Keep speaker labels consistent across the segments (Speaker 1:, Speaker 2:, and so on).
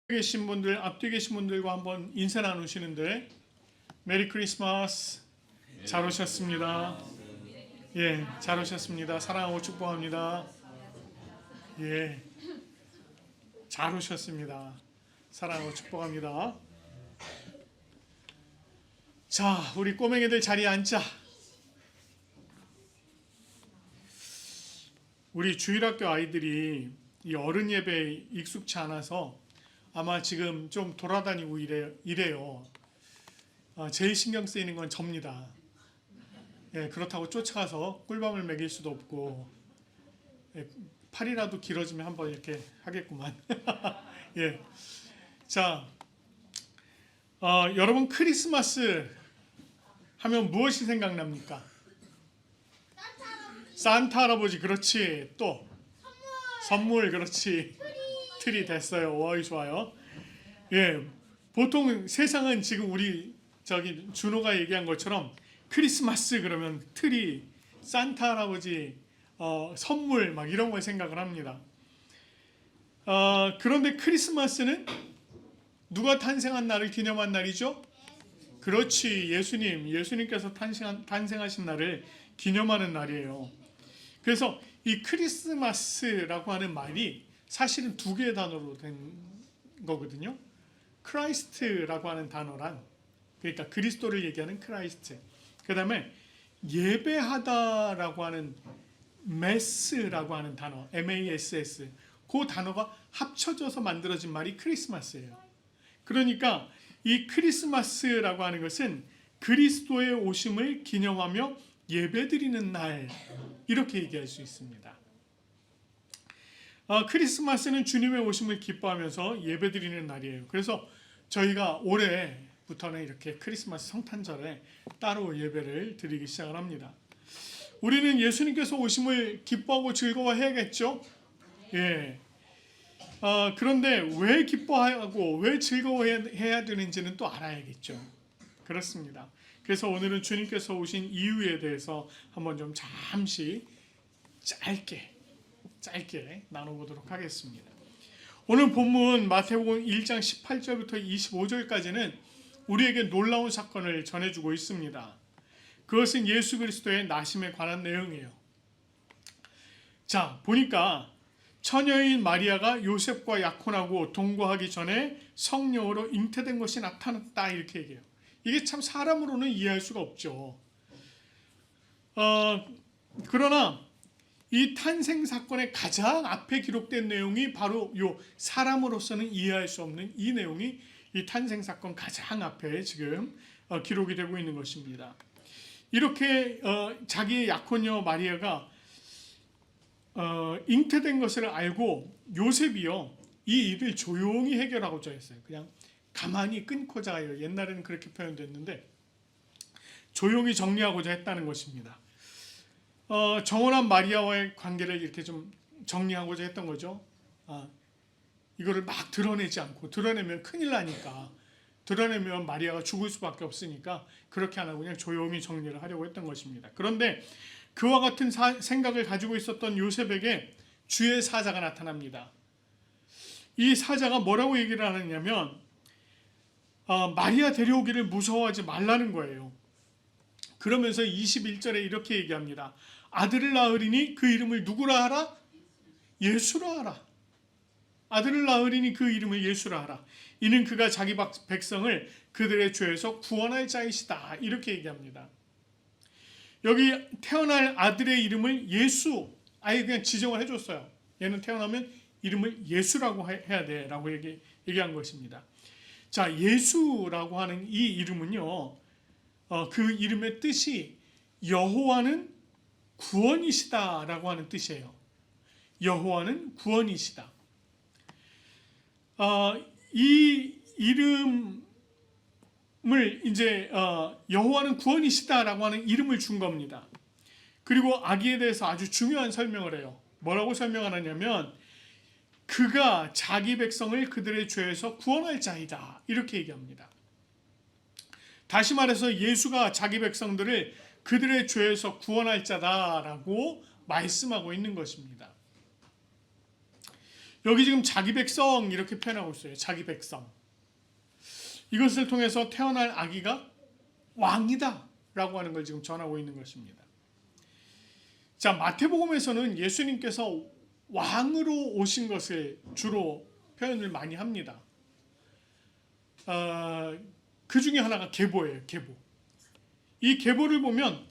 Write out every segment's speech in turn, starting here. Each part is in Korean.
Speaker 1: 계신 분들, 앞뒤 계신 분들과 한번 인사 나누시는데, 메리 크리스마스. 잘 오셨습니다. 예, 잘 오셨습니다. 사랑하고 축복합니다. 예, 잘 오셨습니다. 사랑하고 축복합니다. 자, 우리 꼬맹이들 자리에 앉자. 우리 주일학교 아이들이 이 어른 예배에 익숙치 않아서 아마 지금 좀 돌아다니고 이래요. 제일 신경 쓰이는 건 접니다. 예, 그렇다고 쫓아가서 꿀밤을 먹일 수도 없고, 예, 팔이라도 길어지면 한번 이렇게 하겠구만. 예, 자, 여러분 크리스마스 하면 무엇이 생각납니까? 산타 할아버지, 그렇지. 또 선물, 그렇지. 틀이 됐어요. 와, 좋아요. 예, 보통 세상은 지금 우리 준호가 얘기한 것처럼 크리스마스 그러면 트리, 산타 할아버지, 선물 막 이런 걸 생각을 합니다. 그런데 크리스마스는 누가 탄생한 날을 기념한 날이죠? 그렇지, 예수님께서 탄생하신 날을 기념하는 날이에요. 그래서 이 크리스마스라고 하는 말이 사실은 두 개의 단어로 된 거거든요. 크라이스트라고 하는 단어란, 그러니까 그리스도를 얘기하는 크라이스트, 그 다음에 예배하다라고 하는 메스라고 하는 단어, MASS, 그 단어가 합쳐져서 만들어진 말이 크리스마스예요. 그러니까 이 크리스마스라고 하는 것은 그리스도의 오심을 기념하며 예배드리는 날, 이렇게 얘기할 수 있습니다. 크리스마스는 주님의 오심을 기뻐하면서 예배드리는 날이에요. 그래서 저희가 올해부터는 이렇게 크리스마스 성탄절에 따로 예배를 드리기 시작을 합니다. 우리는 예수님께서 오심을 기뻐하고 즐거워해야겠죠? 예. 그런데 왜 기뻐하고 왜 즐거워해야 되는지는 또 알아야겠죠. 그렇습니다. 그래서 오늘은 주님께서 오신 이유에 대해서 한번 좀 잠시 짧게 나눠보도록 하겠습니다. 오늘 본문 마태복음 1장 18절부터 25절까지는 우리에게 놀라운 사건을 전해주고 있습니다. 그것은 예수 그리스도의 나심에 관한 내용이에요. 자, 보니까 처녀인 마리아가 요셉과 약혼하고 동거하기 전에 성령으로 잉태된 것이 나타났다, 이렇게 얘기해요. 이게 참 사람으로는 이해할 수가 없죠. 그러나 이 탄생 사건의 가장 앞에 기록된 내용이 바로 요 사람으로서는 이해할 수 없는 이 내용이 이 탄생 사건 가장 앞에 지금 기록이 되고 있는 것입니다. 이렇게 자기의 약혼녀 마리아가 잉태된 것을 알고 요셉이요, 이 일을 조용히 해결하고자 했어요. 그냥 가만히 끊고자 해요. 옛날에는 그렇게 표현됐는데 조용히 정리하고자 했다는 것입니다. 정혼한 마리아와의 관계를 이렇게 좀 정리하고자 했던 거죠. 이거를 막 드러내지 않고, 드러내면 큰일 나니까, 드러내면 마리아가 죽을 수밖에 없으니까 그렇게 안 하고 그냥 조용히 정리를 하려고 했던 것입니다. 그런데 그와 같은 생각을 가지고 있었던 요셉에게 주의 사자가 나타납니다. 이 사자가 뭐라고 얘기를 하느냐면 마리아 데려오기를 무서워하지 말라는 거예요. 그러면서 21절에 이렇게 얘기합니다. 아들을 낳으리니 그 이름을 누구라 하라? 예수라 하라. 아들을 낳으리니 그 이름을 예수라 하라. 이는 그가 자기 백성을 그들의 죄에서 구원할 자이시다, 이렇게 얘기합니다. 여기 태어날 아들의 이름을 예수, 아예 그냥 지정을 해줬어요. 얘는 태어나면 이름을 예수라고 해야 돼 라고 얘기한 것입니다. 자, 예수라고 하는 이 이름은요, 그 이름의 뜻이 여호와는 구원이시다라고 하는 뜻이에요. 여호와는 구원이시다. 이 이름을 이제 여호와는 구원이시다라고 하는 이름을 준 겁니다. 그리고 아기에 대해서 아주 중요한 설명을 해요. 뭐라고 설명하느냐면 그가 자기 백성을 그들의 죄에서 구원할 자이다, 이렇게 얘기합니다. 다시 말해서 예수가 자기 백성들을 그들의 죄에서 구원할 자다라고 말씀하고 있는 것입니다. 여기 지금 자기 백성 이렇게 표현하고 있어요. 자기 백성. 이것을 통해서 태어날 아기가 왕이다 라고 하는 걸 지금 전하고 있는 것입니다. 자, 마태복음에서는 예수님께서 왕으로 오신 것을 주로 표현을 많이 합니다. 그 중에 하나가 계보예요. 계보. 이 계보를 보면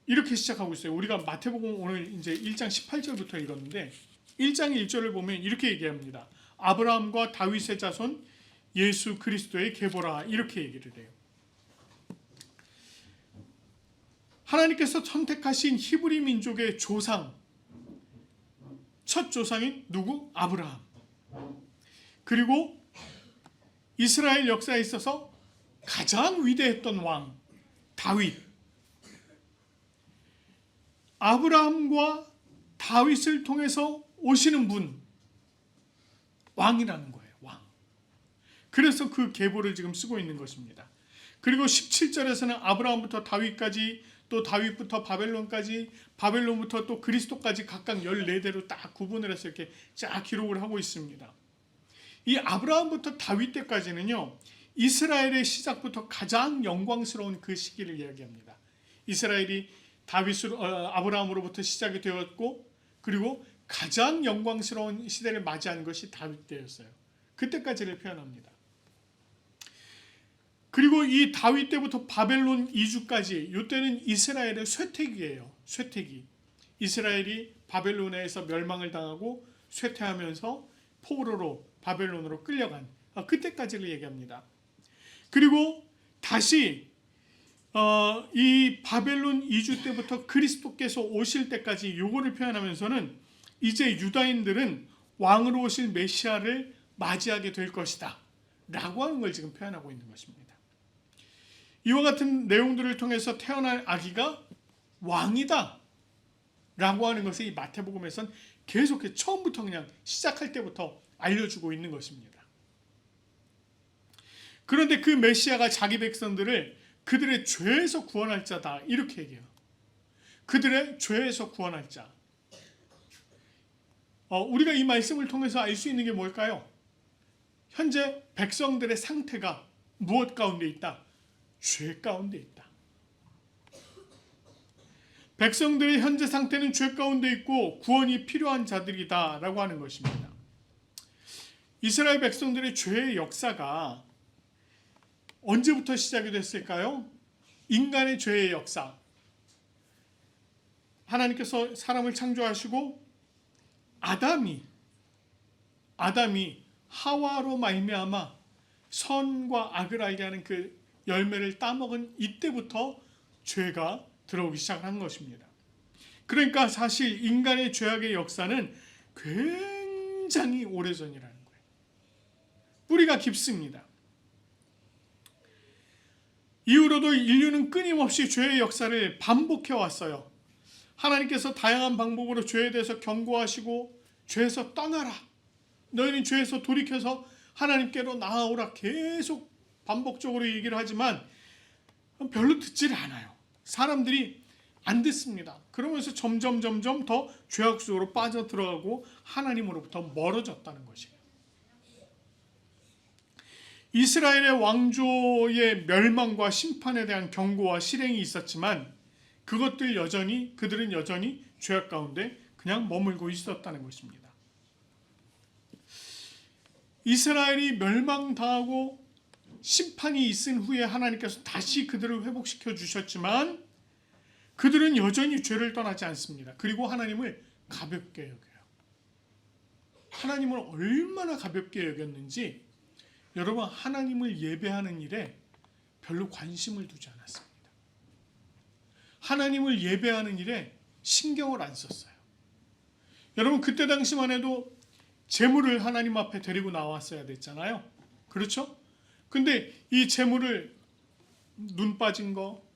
Speaker 1: 이렇게 시작하고 있어요. 우리가 마태복음 오늘 이제 1장 18절부터 읽었는데 1장 1절을 보면 이렇게 얘기합니다. 아브라함과 다윗의 자손 예수 그리스도의 계보라 이렇게 얘기를 해요. 하나님께서 선택하신 히브리 민족의 조상, 첫 조상인 누구? 아브라함. 그리고 이스라엘 역사에 있어서 가장 위대했던 왕 다윗. 아브라함과 다윗을 통해서 오시는 분, 왕이라는 거예요. 왕. 그래서 그 계보를 지금 쓰고 있는 것입니다. 그리고 17절에서는 아브라함부터 다윗까지, 또 다윗부터 바벨론까지, 바벨론부터 또 그리스도까지 각각 14대로 딱 구분을 해서 이렇게 쫙 기록을 하고 있습니다. 이 아브라함부터 다윗 때까지는요, 이스라엘의 시작부터 가장 영광스러운 그 시기를 이야기합니다. 이스라엘이 아브라함으로부터 시작이 되었고, 그리고 가장 영광스러운 시대를 맞이한 것이 다윗 때였어요. 그때까지를 표현합니다. 그리고 이 다윗 때부터 바벨론 이주까지, 이때는 이스라엘의 쇠퇴기예요. 쇠퇴기. 이스라엘이 바벨론에서 멸망을 당하고 쇠퇴하면서 포로로 바벨론으로 끌려간 그때까지를 얘기합니다. 그리고 다시 이 바벨론 이주 때부터 그리스도께서 오실 때까지 요거를 표현하면서는 이제 유다인들은 왕으로 오실 메시아를 맞이하게 될 것이다 라고 하는 걸 지금 표현하고 있는 것입니다. 이와 같은 내용들을 통해서 태어날 아기가 왕이다 라고 하는 것을 이 마태복음에서는 계속해서 처음부터 그냥 시작할 때부터 알려주고 있는 것입니다. 그런데 그 메시아가 자기 백성들을 그들의 죄에서 구원할 자다 이렇게 얘기해요. 그들의 죄에서 구원할 자. 우리가 이 말씀을 통해서 알 수 있는 게 뭘까요? 현재 백성들의 상태가 무엇 가운데 있다? 죄 가운데 있다. 백성들의 현재 상태는 죄 가운데 있고 구원이 필요한 자들이다 라고 하는 것입니다. 이스라엘 백성들의 죄의 역사가 언제부터 시작이 됐을까요? 인간의 죄의 역사. 하나님께서 사람을 창조하시고 아담이 하와로 말미암아 선과 악을 알게 하는 그 열매를 따먹은 이때부터 죄가 들어오기 시작한 것입니다. 그러니까 사실 인간의 죄악의 역사는 굉장히 오래전이라는 거예요. 뿌리가 깊습니다. 이후로도 인류는 끊임없이 죄의 역사를 반복해 왔어요. 하나님께서 다양한 방법으로 죄에 대해서 경고하시고 죄에서 떠나라. 너희는 죄에서 돌이켜서 하나님께로 나아오라. 계속 반복적으로 얘기를 하지만 별로 듣질 않아요. 사람들이 안 듣습니다. 그러면서 점점 더 죄악 속으로 빠져들어가고 하나님으로부터 멀어졌다는 것이에요. 이스라엘의 왕조의 멸망과 심판에 대한 경고와 실행이 있었지만 그들은 여전히 죄악 가운데 그냥 머물고 있었다는 것입니다. 이스라엘이 멸망당하고 심판이 있은 후에 하나님께서 다시 그들을 회복시켜 주셨지만 그들은 여전히 죄를 떠나지 않습니다. 그리고 하나님을 가볍게 여겨요. 하나님을 얼마나 가볍게 여겼는지 여러분, 하나님을 예배하는 일에 별로 관심을 두지 않았습니다. 하나님을 예배하는 일에 신경을 안 썼어요. 여러분, 그때 당시만 해도 제물을 하나님 앞에 데리고 나왔어야 됐잖아요. 그렇죠? 근데 이 제물을 눈 빠진 거,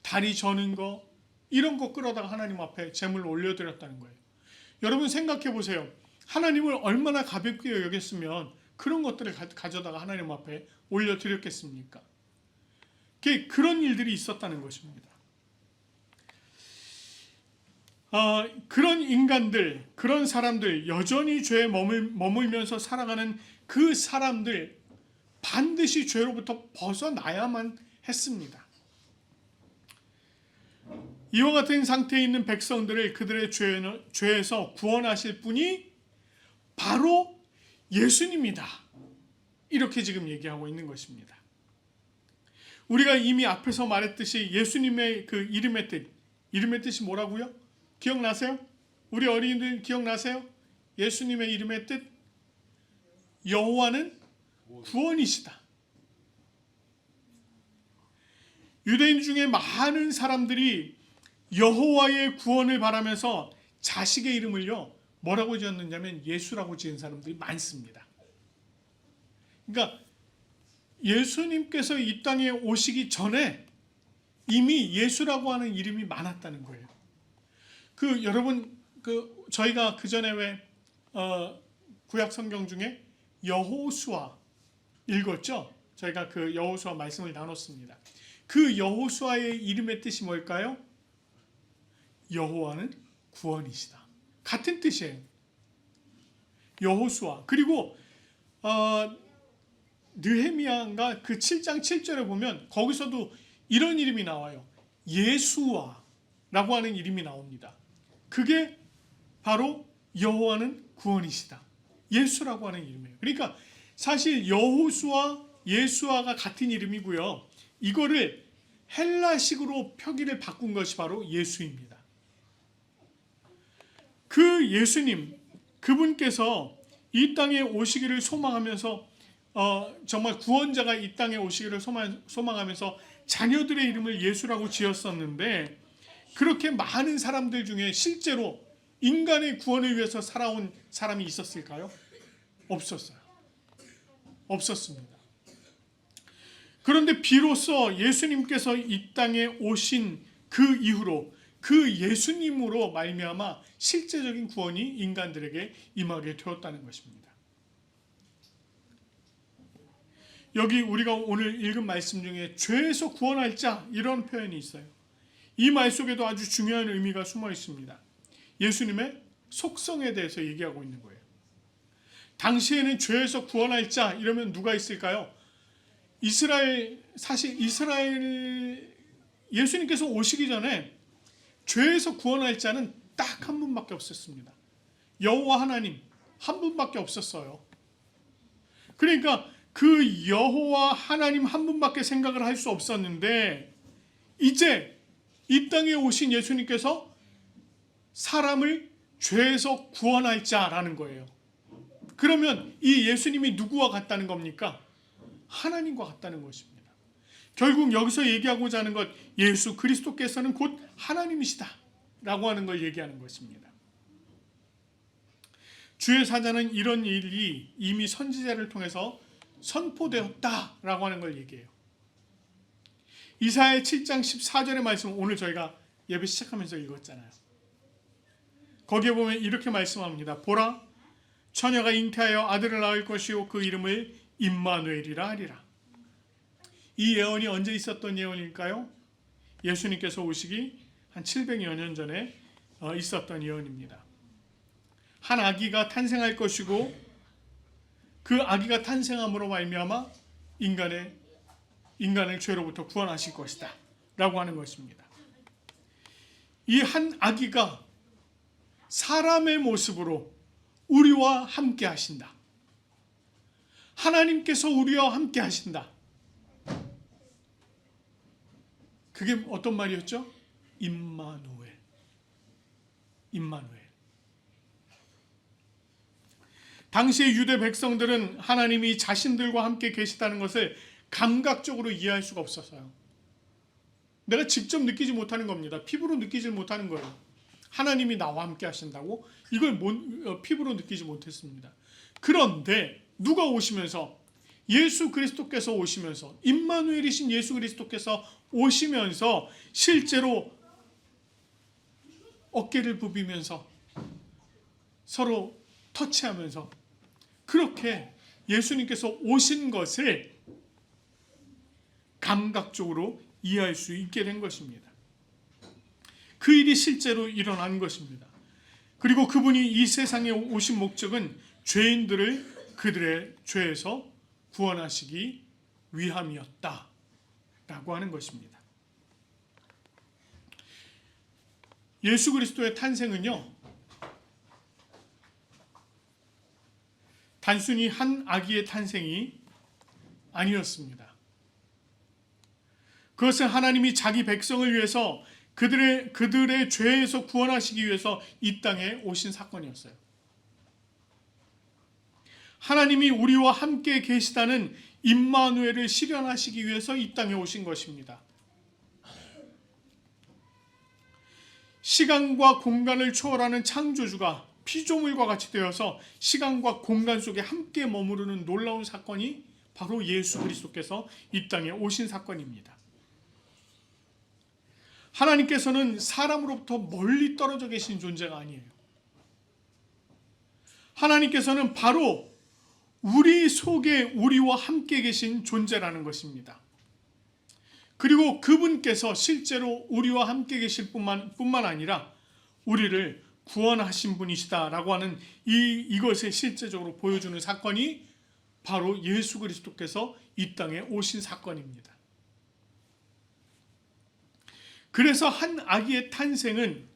Speaker 1: 다리 저는 거, 이런 거 끌어다가 하나님 앞에 제물을 올려드렸다는 거예요. 여러분 생각해 보세요. 하나님을 얼마나 가볍게 여겼으면 그런 것들을 가져다가 하나님 앞에 올려드렸겠습니까? 그런 일들이 있었다는 것입니다. 그런 인간들, 그런 사람들, 여전히 죄에 머물면서 살아가는 그 사람들 반드시 죄로부터 벗어나야만 했습니다. 이와 같은 상태에 있는 백성들을 그들의 죄에서 구원하실 분이 바로 예수님이다. 이렇게 지금 얘기하고 있는 것입니다. 우리가 이미 앞에서 말했듯이 예수님의 그 이름의 뜻이 뭐라고요? 기억나세요? 우리 어린이들 기억나세요? 예수님의 이름의 뜻? 여호와는 구원이시다. 유대인 중에 많은 사람들이 여호와의 구원을 바라면서 자식의 이름을요, 뭐라고 지었느냐면 예수라고 지은 사람들이 많습니다. 그러니까 예수님께서 이 땅에 오시기 전에 이미 예수라고 하는 이름이 많았다는 거예요. 여러분, 저희가 그 전에 왜 구약 성경 중에 여호수아 읽었죠? 저희가 그 여호수아 말씀을 나눴습니다. 그 여호수아의 이름의 뜻이 뭘까요? 여호와는 구원이시다. 같은 뜻이에요. 여호수아. 그리고 느헤미야가 그 7장 7절에 보면 거기서도 이런 이름이 나와요. 예수아라고 하는 이름이 나옵니다. 그게 바로 여호와는 구원이시다. 예수라고 하는 이름이에요. 그러니까 사실 여호수아, 예수아가 같은 이름이고요. 이거를 헬라식으로 표기를 바꾼 것이 바로 예수입니다. 그 예수님, 그분께서 이 땅에 오시기를 소망하면서 정말 구원자가 이 땅에 오시기를 소망하면서 자녀들의 이름을 예수라고 지었었는데, 그렇게 많은 사람들 중에 실제로 인간의 구원을 위해서 살아온 사람이 있었을까요? 없었어요. 없었습니다. 그런데 비로소 예수님께서 이 땅에 오신 그 이후로 그 예수님으로 말미암아 실제적인 구원이 인간들에게 임하게 되었다는 것입니다. 여기 우리가 오늘 읽은 말씀 중에 죄에서 구원할 자, 이런 표현이 있어요. 이 말 속에도 아주 중요한 의미가 숨어 있습니다. 예수님의 속성에 대해서 얘기하고 있는 거예요. 당시에는 죄에서 구원할 자 이러면 누가 있을까요? 사실 이스라엘 예수님께서 오시기 전에 죄에서 구원할 자는 딱 한 분밖에 없었습니다. 여호와 하나님 한 분밖에 없었어요. 그러니까 그 여호와 하나님 한 분밖에 생각을 할 수 없었는데, 이제 이 땅에 오신 예수님께서 사람을 죄에서 구원할 자라는 거예요. 그러면 이 예수님이 누구와 같다는 겁니까? 하나님과 같다는 것입니다. 결국 여기서 얘기하고자 하는 것, 예수 그리스도께서는 곧 하나님이시다 라고 하는 걸 얘기하는 것입니다. 주의 사자는 이런 일이 이미 선지자를 통해서 선포되었다라고 하는 걸 얘기해요. 이사야 7장 14절의 말씀, 오늘 저희가 예배 시작하면서 읽었잖아요. 거기에 보면 이렇게 말씀합니다. 보라, 처녀가 잉태하여 아들을 낳을 것이요 그 이름을 임마누엘이라 하리라. 이 예언이 언제 있었던 예언일까요? 예수님께서 오시기 한 700여 년 전에 있었던 예언입니다. 한 아기가 탄생할 것이고 그 아기가 탄생함으로 말미암아 인간을 죄로부터 구원하실 것이다 라고 하는 것입니다. 이 한 아기가 사람의 모습으로 우리와 함께 하신다. 하나님께서 우리와 함께 하신다. 그게 어떤 말이었죠? 임마누엘. 임마누엘. 당시의 유대 백성들은 하나님이 자신들과 함께 계시다는 것을 감각적으로 이해할 수가 없었어요. 내가 직접 느끼지 못하는 겁니다. 피부로 느끼지 못하는 거예요. 하나님이 나와 함께 하신다고? 이걸 피부로 느끼지 못했습니다. 그런데 누가 오시면서, 예수 그리스도께서 오시면서, 임마누엘이신 예수 그리스도께서 오시면서 실제로 어깨를 부비면서 서로 터치하면서 그렇게 예수님께서 오신 것을 감각적으로 이해할 수 있게 된 것입니다. 그 일이 실제로 일어난 것입니다. 그리고 그분이 이 세상에 오신 목적은 죄인들을 그들의 죄에서 구원하시기 위함이었다 라고 하는 것입니다. 예수 그리스도의 탄생은요, 단순히 한 아기의 탄생이 아니었습니다. 그것은 하나님이 자기 백성을 위해서 그들의 죄에서 구원하시기 위해서 이 땅에 오신 사건이었어요. 하나님이 우리와 함께 계시다는 임마누엘을 실현하시기 위해서 이 땅에 오신 것입니다. 시간과 공간을 초월하는 창조주가 피조물과 같이 되어서 시간과 공간 속에 함께 머무르는 놀라운 사건이 바로 예수 그리스도께서 이 땅에 오신 사건입니다. 하나님께서는 사람으로부터 멀리 떨어져 계신 존재가 아니에요. 하나님께서는 바로 우리 속에 우리와 함께 계신 존재라는 것입니다. 그리고 그분께서 실제로 우리와 함께 계실 뿐만 아니라 우리를 구원하신 분이시다라고 하는 이것을 실제적으로 보여주는 사건이 바로 예수 그리스도께서 이 땅에 오신 사건입니다. 그래서 한 아기의 탄생은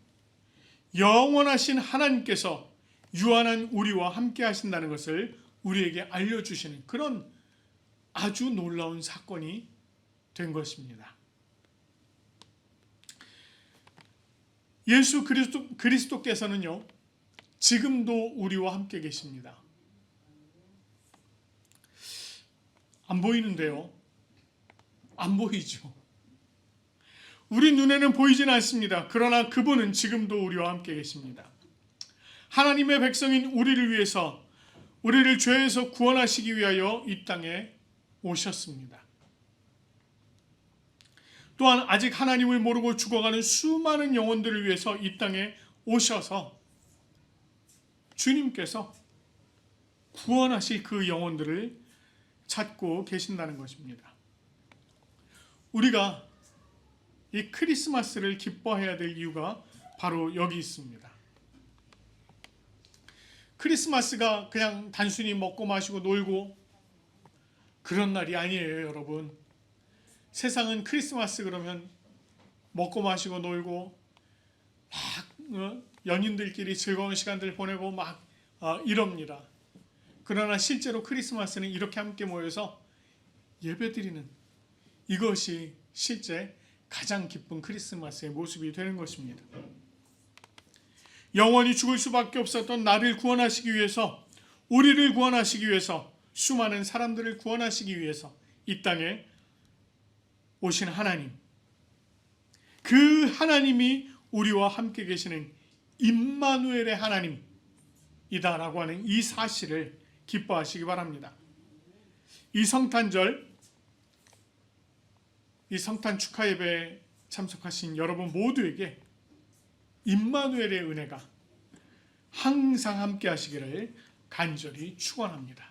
Speaker 1: 영원하신 하나님께서 유한한 우리와 함께 하신다는 것을 우리에게 알려주시는 그런 아주 놀라운 사건이 된 것입니다. 예수 그리스도께서는요, 지금도 우리와 함께 계십니다. 안 보이는데요. 안 보이죠. 우리 눈에는 보이진 않습니다. 그러나 그분은 지금도 우리와 함께 계십니다. 하나님의 백성인 우리를 위해서, 우리를 죄에서 구원하시기 위하여 이 땅에 오셨습니다. 또한 아직 하나님을 모르고 죽어가는 수많은 영혼들을 위해서 이 땅에 오셔서 주님께서 구원하실 그 영혼들을 찾고 계신다는 것입니다. 우리가 이 크리스마스를 기뻐해야 될 이유가 바로 여기 있습니다. 크리스마스가 그냥 단순히 먹고 마시고 놀고 그런 날이 아니에요, 여러분. 세상은 크리스마스 그러면 먹고 마시고 놀고 막 연인들끼리 즐거운 시간들 보내고 막 이럽니다. 그러나 실제로 크리스마스는 이렇게 함께 모여서 예배드리는 이것이 실제 가장 기쁜 크리스마스의 모습이 되는 것입니다. 영원히 죽을 수밖에 없었던 나를 구원하시기 위해서, 우리를 구원하시기 위해서, 수많은 사람들을 구원하시기 위해서 이 땅에 오신 하나님, 그 하나님이 우리와 함께 계시는 임마누엘의 하나님이다라고 하는 이 사실을 기뻐하시기 바랍니다. 이 성탄절, 이 성탄 축하 예배에 참석하신 여러분 모두에게 임마누엘의 은혜가 항상 함께 하시기를 간절히 축원합니다.